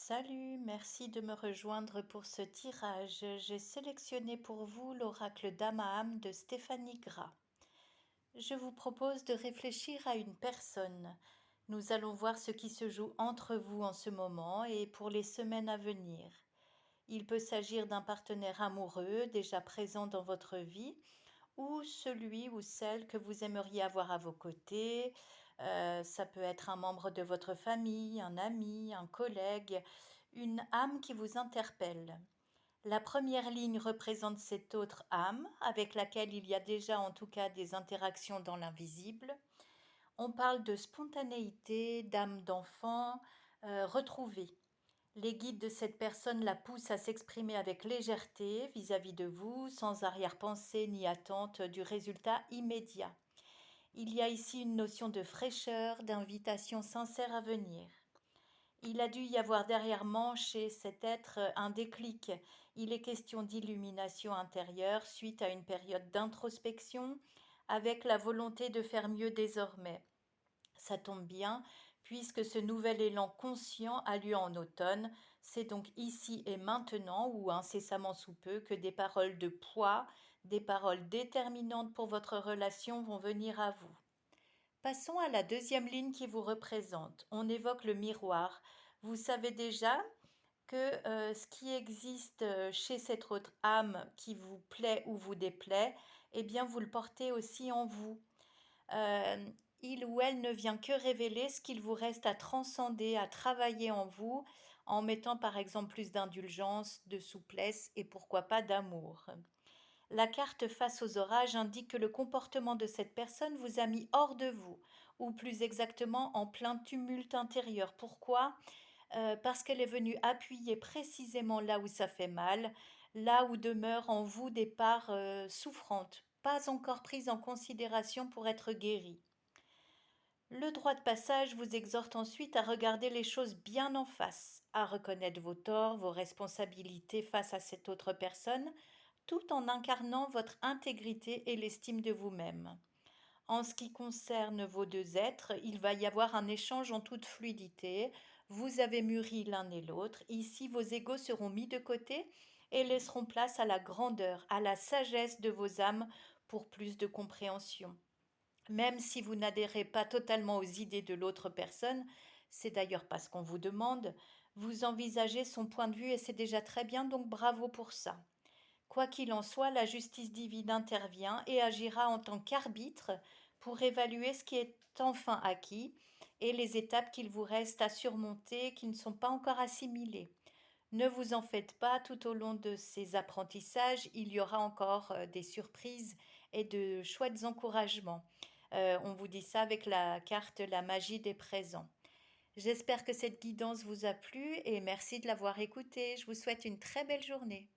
Salut, merci de me rejoindre pour ce tirage. J'ai sélectionné pour vous l'oracle d'Amaam de Stéphanie Gras. Je vous propose de réfléchir à une personne. Nous allons voir ce qui se joue entre vous en ce moment et pour les semaines à venir. Il peut s'agir d'un partenaire amoureux déjà présent dans votre vie ou celui ou celle que vous aimeriez avoir à vos côtés. Ça peut être un membre de votre famille, un ami, un collègue, une âme qui vous interpelle. La première ligne représente cette autre âme avec laquelle il y a déjà en tout cas des interactions dans l'invisible. On parle de spontanéité, d'âme d'enfant, retrouvée. Les guides de cette personne la poussent à s'exprimer avec légèreté vis-à-vis de vous, sans arrière-pensée ni attente du résultat immédiat. Il y a ici une notion de fraîcheur, d'invitation sincère à venir. Il a dû y avoir derrière chez cet être un déclic. Il est question d'illumination intérieure suite à une période d'introspection avec la volonté de faire mieux désormais. Ça tombe bien, puisque ce nouvel élan conscient a lieu en automne. C'est donc ici et maintenant, ou incessamment sous peu, que des paroles de poids, des paroles déterminantes pour votre relation vont venir à vous. Passons à la deuxième ligne qui vous représente. On évoque le miroir. Vous savez déjà que ce qui existe chez cette autre âme qui vous plaît ou vous déplaît, eh bien vous le portez aussi en vous. Euh, il ou elle ne vient que révéler ce qu'il vous reste à transcender, à travailler en vous, en mettant par exemple plus d'indulgence, de souplesse et pourquoi pas d'amour. La carte face aux orages indique que le comportement de cette personne vous a mis hors de vous, ou plus exactement en plein tumulte intérieur. Pourquoi? Parce qu'elle est venue appuyer précisément là où ça fait mal, là où demeurent en vous des parts souffrantes, pas encore prises en considération pour être guéries. Le droit de passage vous exhorte ensuite à regarder les choses bien en face, à reconnaître vos torts, vos responsabilités face à cette autre personne, tout en incarnant votre intégrité et l'estime de vous-même. En ce qui concerne vos deux êtres, il va y avoir un échange en toute fluidité. Vous avez mûri l'un et l'autre. Ici, vos égos seront mis de côté et laisseront place à la grandeur, à la sagesse de vos âmes pour plus de compréhension. Même si vous n'adhérez pas totalement aux idées de l'autre personne, c'est d'ailleurs pas ce qu'on vous demande, vous envisagez son point de vue et c'est déjà très bien, donc bravo pour ça. Quoi qu'il en soit, la justice divine intervient et agira en tant qu'arbitre pour évaluer ce qui est enfin acquis et les étapes qu'il vous reste à surmonter qui ne sont pas encore assimilées. Ne vous en faites pas, tout au long de ces apprentissages, il y aura encore des surprises et de chouettes encouragements. On vous dit ça avec la carte La magie des présents. J'espère que cette guidance vous a plu et merci de l'avoir écoutée. Je vous souhaite une très belle journée.